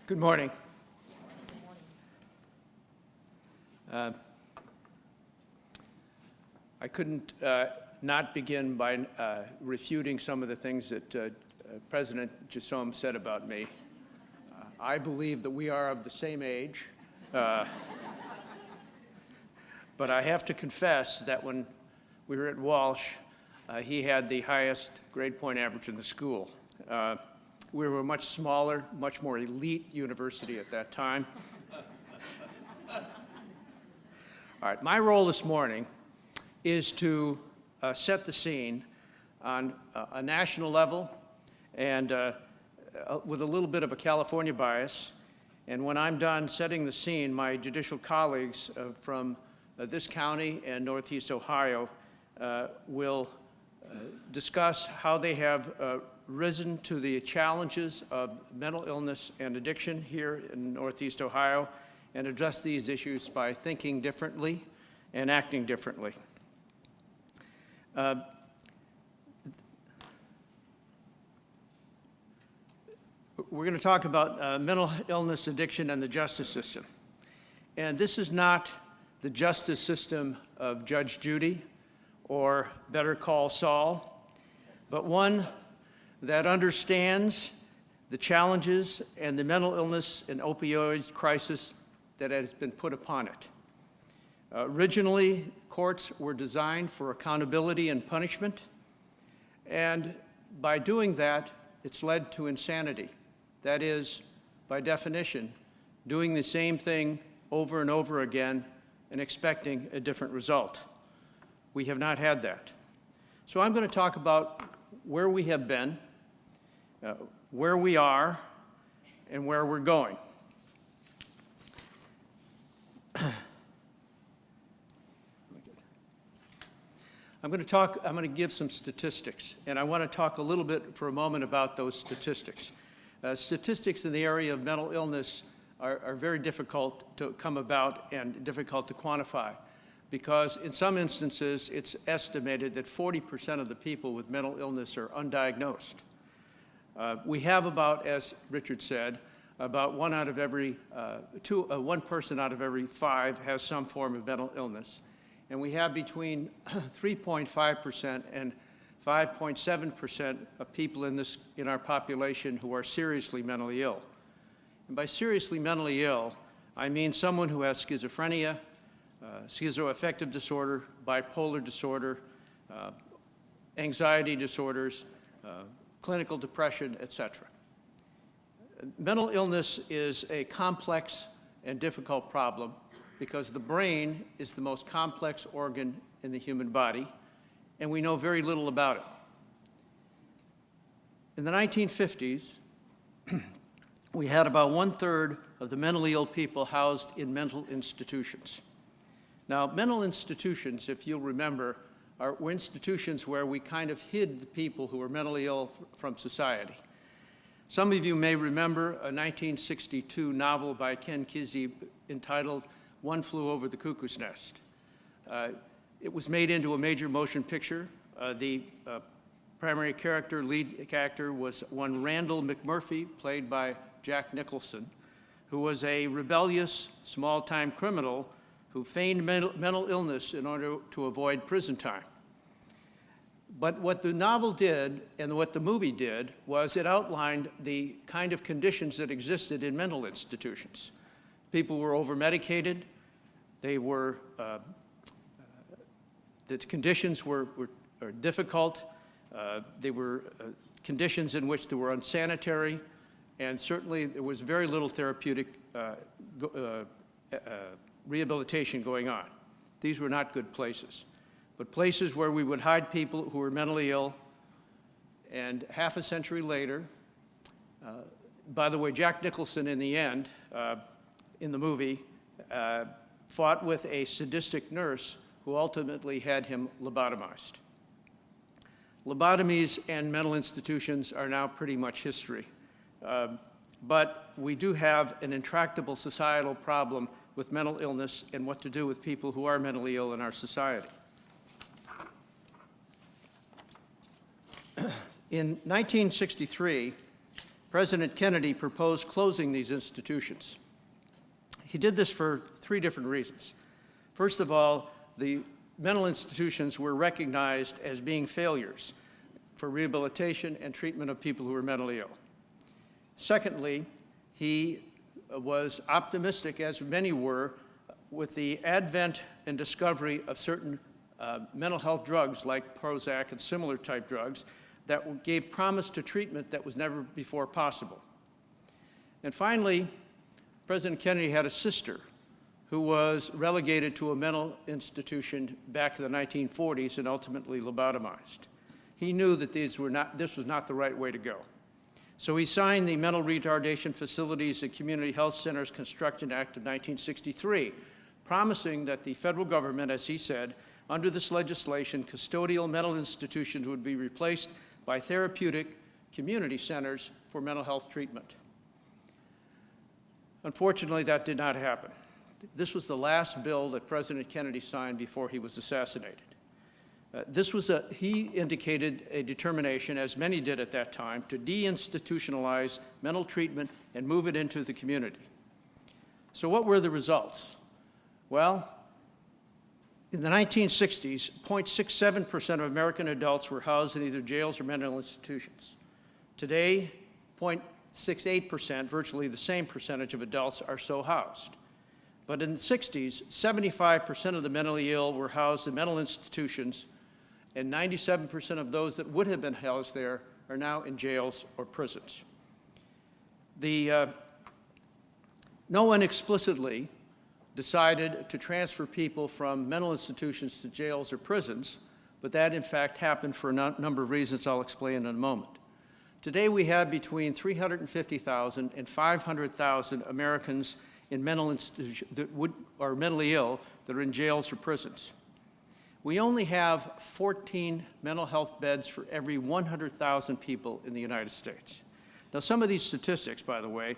Good morning. I couldn't not begin by refuting some of the things that President Gissom said about me. I believe that we are of the same age, but I have to confess that when we were at Walsh, he had the highest grade point average in the school. We were a much smaller, much more elite university at that time. All right, my role this morning is to set the scene on a national level and with a little bit of a California bias. And when I'm done setting the scene, my judicial colleagues from this county and Northeast Ohio will discuss how they have risen to the challenges of mental illness and addiction here in Northeast Ohio and address these issues by thinking differently and acting differently. We're going to talk about mental illness, addiction, and the justice system. And this is not the justice system of Judge Judy or Better Call Saul, but one that understands the challenges and the mental illness and opioids crisis that has been put upon it. Originally, courts were designed for accountability and punishment, and by doing that, it's led to insanity. That is, by definition, doing the same thing over and over again and expecting a different result. We have not had that. So I'm going to talk about where we have been, where we are, and where we're going. I'm going to give some statistics, and I want to talk a little bit for a moment about those statistics. Statistics in the area of mental illness are very difficult to come about and difficult to quantify, because in some instances it's estimated that 40% of the people with mental illness are undiagnosed. We have about, as Richard said, about one person out of every 5 has some form of mental illness. And we have between 3.5% and 5.7% of people in our population who are seriously mentally ill. And by seriously mentally ill, I mean someone who has schizophrenia, schizoaffective disorder, bipolar disorder, anxiety disorders, clinical depression, etc. Mental illness is a complex and difficult problem because the brain is the most complex organ in the human body, and we know very little about it. In the 1950s, we had about 1/3 of the mentally ill people housed in mental institutions. Now, mental institutions, if you'll remember, were institutions where we kind of hid the people who were mentally ill from society. Some of you may remember a 1962 novel by Ken Kesey entitled One Flew Over the Cuckoo's Nest. It was made into a major motion picture. The primary character, lead actor, was one Randall McMurphy, played by Jack Nicholson, who was a rebellious, small-time criminal who feigned mental illness in order to avoid prison time. But what the novel did and what the movie did was it outlined the kind of conditions that existed in mental institutions. People were over-medicated. The conditions were difficult. They were conditions in which they were unsanitary, and certainly there was very little therapeutic rehabilitation going on. These were not good places, but places where we would hide people who were mentally ill. And half a century later, by the way, Jack Nicholson in the end, in the movie, fought with a sadistic nurse who ultimately had him lobotomized. Lobotomies and mental institutions are now pretty much history. But we do have an intractable societal problem with mental illness and what to do with people who are mentally ill in our society. In 1963, President Kennedy proposed closing these institutions. He did this for 3 different reasons. First of all, the mental institutions were recognized as being failures for rehabilitation and treatment of people who were mentally ill. Secondly, he was optimistic, as many were, with the advent and discovery of certain mental health drugs like Prozac and similar type drugs that gave promise to treatment that was never before possible. And finally, President Kennedy had a sister who was relegated to a mental institution back in the 1940s and ultimately lobotomized. He knew that this was not the right way to go. So he signed the Mental Retardation Facilities and Community Health Centers Construction Act of 1963, promising that the federal government, as he said, under this legislation, custodial mental institutions would be replaced by therapeutic community centers for mental health treatment. Unfortunately, that did not happen. This was the last bill that President Kennedy signed before he was assassinated. He indicated a determination, as many did at that time, to deinstitutionalize mental treatment and move it into the community. So what were the results? Well, in the 1960s, 0.67% of American adults were housed in either jails or mental institutions. Today, 0.68%, virtually the same percentage of adults, are so housed. But in the 60s, 75% of the mentally ill were housed in mental institutions, and 97% of those that would have been housed there are now in jails or prisons. No one explicitly decided to transfer people from mental institutions to jails or prisons, but that in fact happened for a number of reasons I'll explain in a moment. Today we have between 350,000 and 500,000 Americans in mental institutions that are mentally ill that are in jails or prisons. We only have 14 mental health beds for every 100,000 people in the United States. Now, some of these statistics, by the way,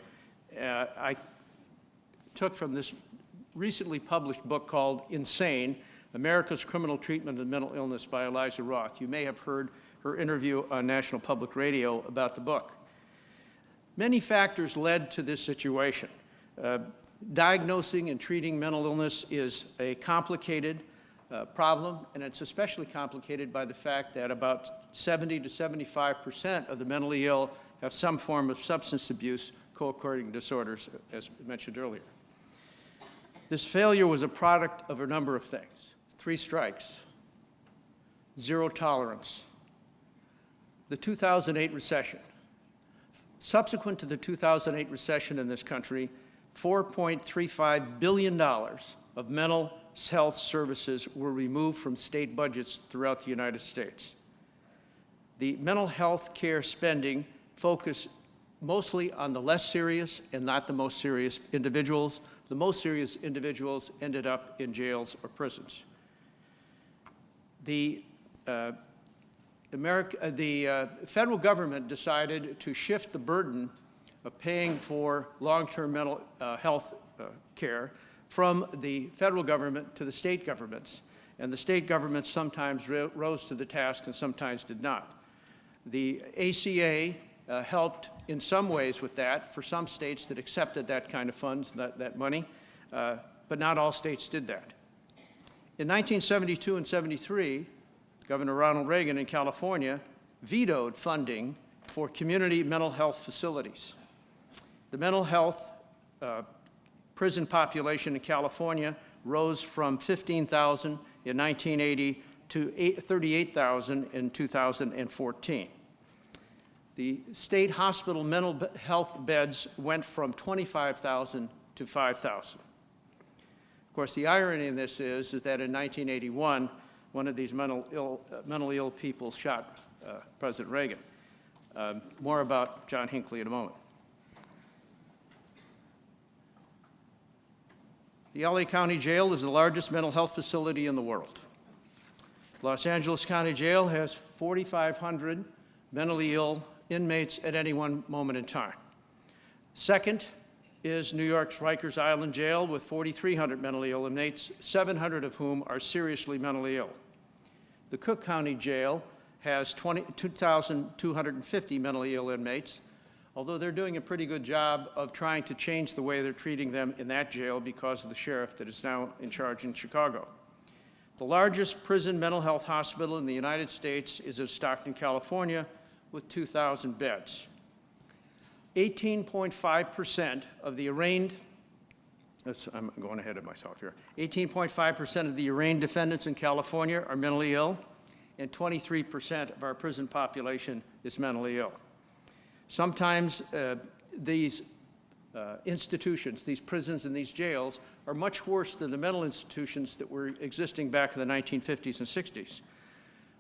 I took from this recently published book called Insane, America's Criminal Treatment of Mental Illness by Eliza Roth. You may have heard her interview on National Public Radio about the book. Many factors led to this situation. Diagnosing and treating mental illness is a complicated problem, and it's especially complicated by the fact that about 70 to 75% of the mentally ill have some form of substance abuse co-occurring disorders, as mentioned earlier. This failure was a product of a number of things: 3 strikes, zero tolerance, the 2008 recession. Subsequent to the 2008 recession in this country, $4.35 billion of mental health services were removed from state budgets throughout the United States. The mental health care spending focused mostly on the less serious and not the most serious individuals. The most serious individuals ended up in jails or prisons. The federal government decided to shift the burden of paying for long-term mental health care from the federal government to the state governments. And the state governments sometimes rose to the task and sometimes did not. The ACA helped in some ways with that for some states that accepted that kind of funds, that money, but not all states did that. In 1972 and 73, Governor Ronald Reagan in California vetoed funding for community mental health facilities. The mental health prison population in California rose from 15,000 in 1980 to 38,000 in 2014. The state hospital mental health beds went from 25,000 to 5,000. Of course, the irony in this is that in 1981, one of these mentally ill people shot President Reagan. More about John Hinckley in a moment. The LA County Jail is the largest mental health facility in the world. Los Angeles County Jail has 4,500 mentally ill inmates at any one moment in time. Second is New York's Rikers Island Jail with 4,300 mentally ill inmates, 700 of whom are seriously mentally ill. The Cook County Jail has 2,250 mentally ill inmates, although they're doing a pretty good job of trying to change the way they're treating them in that jail because of the sheriff that is now in charge in Chicago. The largest prison mental health hospital in the United States is in Stockton, California, with 2,000 beds. 18.5% of the arraigned, I'm going ahead of myself here, 18.5% of the arraigned defendants in California are mentally ill, and 23% of our prison population is mentally ill. Sometimes these institutions, these prisons and these jails, are much worse than the mental institutions that were existing back in the 1950s and 60s.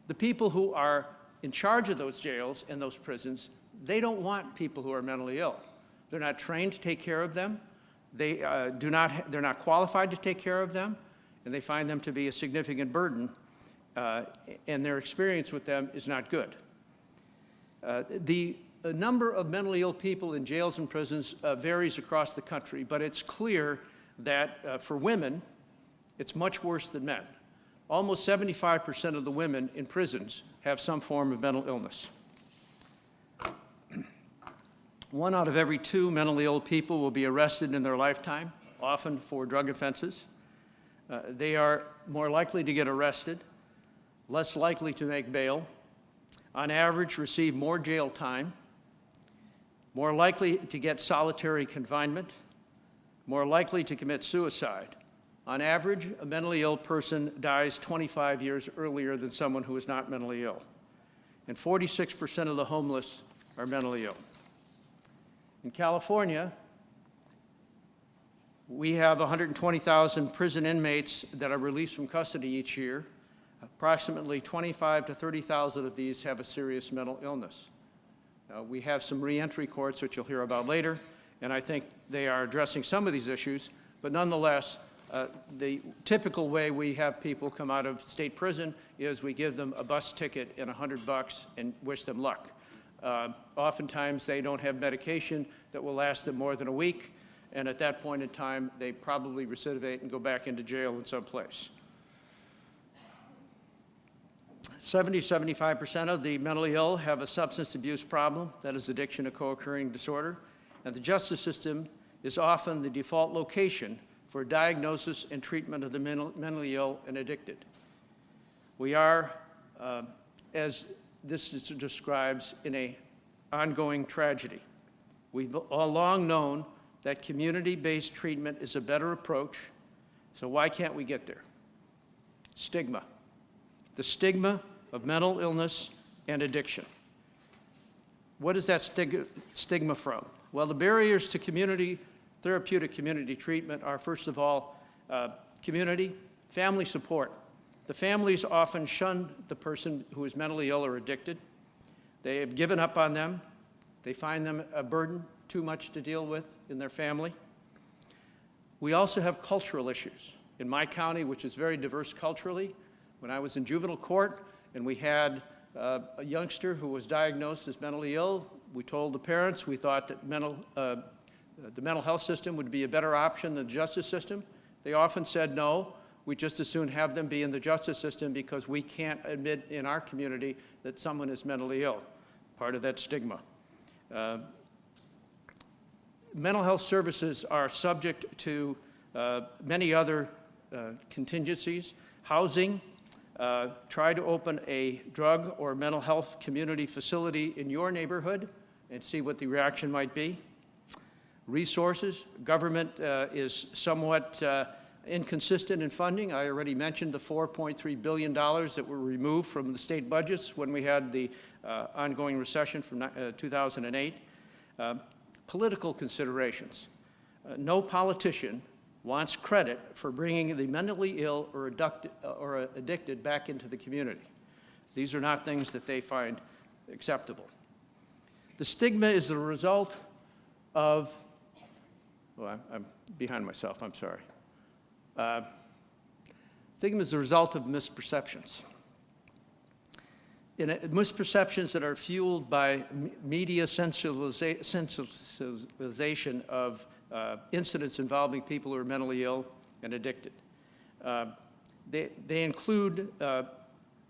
The people who are in charge of those jails and those prisons, they don't want people who are mentally ill. They're not trained to take care of them. They're not qualified to take care of them, and they find them to be a significant burden, and their experience with them is not good. The number of mentally ill people in jails and prisons varies across the country, but it's clear that for women, it's much worse than men. Almost 75% of the women in prisons have some form of mental illness. 1 out of every 2 mentally ill people will be arrested in their lifetime, often for drug offenses. They are more likely to get arrested, less likely to make bail, on average receive more jail time, more likely to get solitary confinement, more likely to commit suicide. On average, a mentally ill person dies 25 years earlier than someone who is not mentally ill. And 46% of the homeless are mentally ill. In California, we have 120,000 prison inmates that are released from custody each year. Approximately 25 to 30,000 of these have a serious mental illness. We have some reentry courts, which you'll hear about later, and I think they are addressing some of these issues, but nonetheless, the typical way we have people come out of state prison is we give them a bus ticket and $100 and wish them luck. Oftentimes, they don't have medication that will last them more than a week, and at that point in time, they probably recidivate and go back into jail in some place. 75% of the mentally ill have a substance abuse problem, that is addiction, a co-occurring disorder, and the justice system is often the default location for diagnosis and treatment of the mentally ill and addicted. We are, as this describes, in an ongoing tragedy. We've all long known that community-based treatment is a better approach, so why can't we get there? Stigma. The stigma of mental illness and addiction. What is that stigma from? Well, the barriers to therapeutic community treatment are, first of all, community, family support. The families often shun the person who is mentally ill or addicted. They have given up on them. They find them a burden, too much to deal with in their family. We also have cultural issues. In my county, which is very diverse culturally, when I was in juvenile court and we had a youngster who was diagnosed as mentally ill, we told the parents we thought that the mental health system would be a better option than the justice system. They often said no. We just as soon have them be in the justice system because we can't admit in our community that someone is mentally ill, part of that stigma. Mental health services are subject to many other contingencies. Housing, try to open a drug or mental health community facility in your neighborhood and see what the reaction might be. Resources, government is somewhat inconsistent in funding. I already mentioned the $4.3 billion that were removed from the state budgets when we had the ongoing recession from 2008. Political considerations. No politician wants credit for bringing the mentally ill or addicted back into the community. These are not things that they find acceptable. The stigma is the result of, well, I'm behind myself, I'm sorry. Stigma is the result of misperceptions. Misperceptions that are fueled by media sensationalization of incidents involving people who are mentally ill and addicted. They include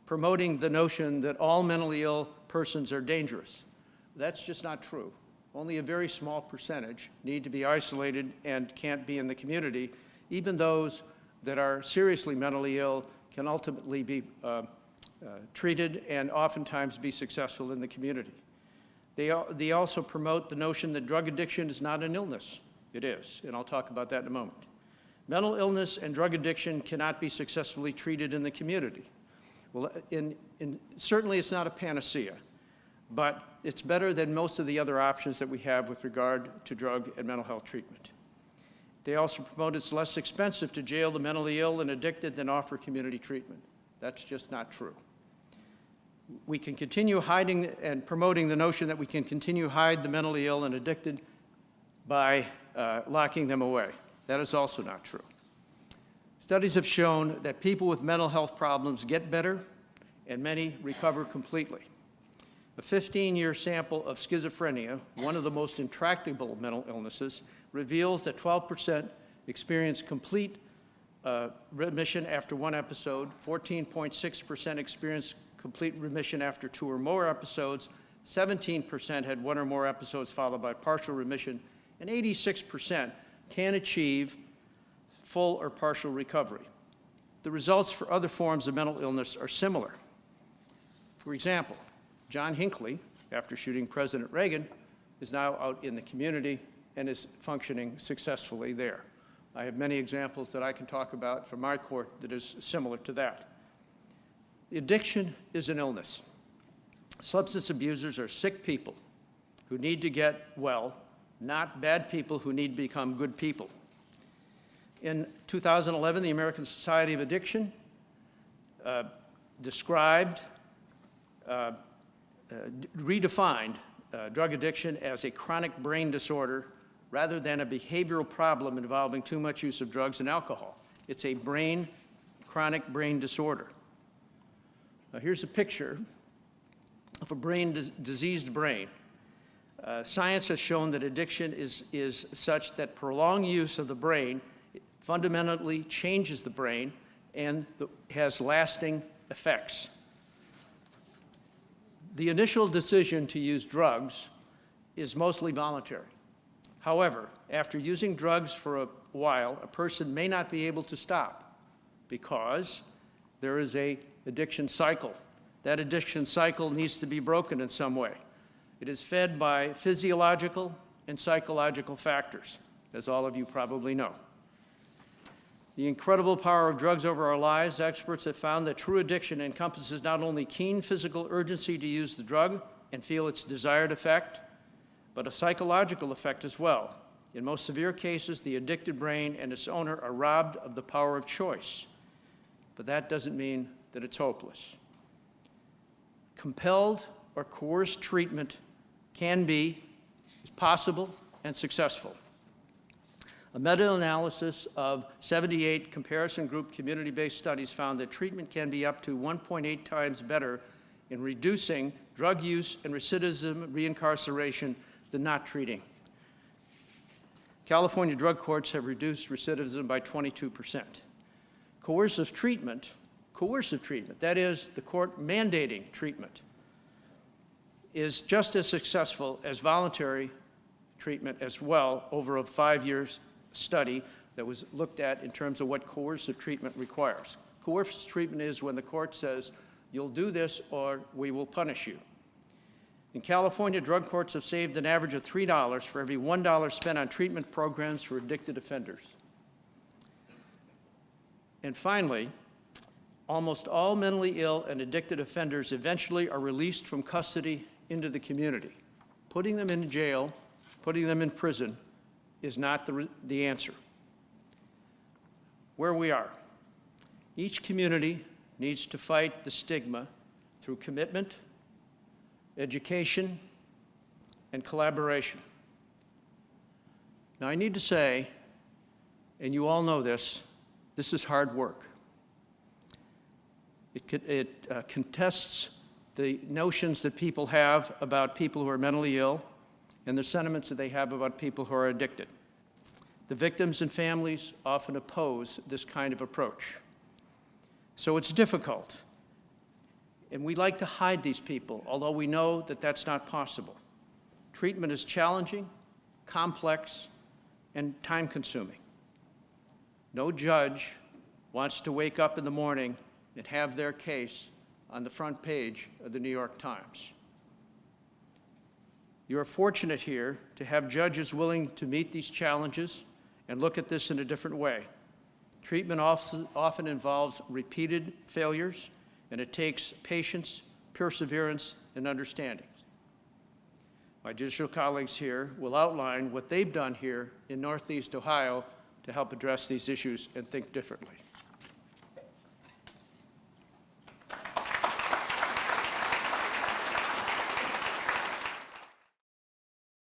promoting the notion that all mentally ill persons are dangerous. That's just not true. only a very small percentage need to be isolated and can't be in the community. Even those that are seriously mentally ill can ultimately be treated and oftentimes be successful in the community. They also promote the notion that drug addiction is not an illness. It is, and I'll talk about that in a moment. Mental illness and drug addiction cannot be successfully treated in the community. Well, certainly it's not a panacea, but it's better than most of the other options that we have with regard to drug and mental health treatment. They also promote it's less expensive to jail the mentally ill and addicted than offer community treatment. That's just not true. We can continue hiding and promoting the notion that we can continue to hide the mentally ill and addicted by locking them away. That is also not true. Studies have shown that people with mental health problems get better and many recover completely. A 15-year sample of schizophrenia, one of the most intractable mental illnesses, reveals that 12% experience complete remission after one episode, 14.6% experience complete remission after 2 or more episodes, 17% had 1 or more episodes followed by partial remission, and 86% can achieve full or partial recovery. The results for other forms of mental illness are similar. For example, John Hinckley, after shooting President Reagan, is now out in the community and is functioning successfully there. I have many examples that I can talk about from my court that is similar to that. Addiction is an illness. Substance abusers are sick people who need to get well, not bad people who need to become good people. In 2011, the American Society of Addiction redefined drug addiction as a chronic brain disorder rather than a behavioral problem involving too much use of drugs and alcohol. It's a chronic brain disorder. Now, here's a picture of a diseased brain. Science has shown that addiction is such that prolonged use of the brain fundamentally changes the brain and has lasting effects. The initial decision to use drugs is mostly voluntary. However, after using drugs for a while, a person may not be able to stop because there is an addiction cycle. That addiction cycle needs to be broken in some way. It is fed by physiological and psychological factors, as all of you probably know. The incredible power of drugs over our lives, experts have found that true addiction encompasses not only keen physical urgency to use the drug and feel its desired effect, but a psychological effect as well. In most severe cases, the addicted brain and its owner are robbed of the power of choice, but that doesn't mean that it's hopeless. Compelled or coerced treatment is possible and successful. A meta-analysis of 78 comparison group community-based studies found that treatment can be up to 1.8 times better in reducing drug use and recidivism, reincarceration, than not treating. California drug courts have reduced recidivism by 22%. Coercive treatment, that is, the court mandating treatment, is just as successful as voluntary treatment as well over a 5-year study that was looked at in terms of what coercive treatment requires. Coercive treatment is when the court says, you'll do this or we will punish you. In California, drug courts have saved an average of $3 for every $1 spent on treatment programs for addicted offenders. And finally, almost all mentally ill and addicted offenders eventually are released from custody into the community. Putting them in jail, putting them in prison is not the answer. Where we are, each community needs to fight the stigma through commitment, education, and collaboration. Now, I need to say, and you all know this is hard work. It contests the notions that people have about people who are mentally ill and the sentiments that they have about people who are addicted. The victims and families often oppose this kind of approach. So it's difficult. And we like to hide these people, although we know that that's not possible. Treatment is challenging, complex, and time-consuming. No judge wants to wake up in the morning and have their case on the front page of the New York Times. You are fortunate here to have judges willing to meet these challenges and look at this in a different way. Treatment often involves repeated failures, and it takes patience, perseverance, and understanding. My judicial colleagues here will outline what they've done here in Northeast Ohio to help address these issues and think differently.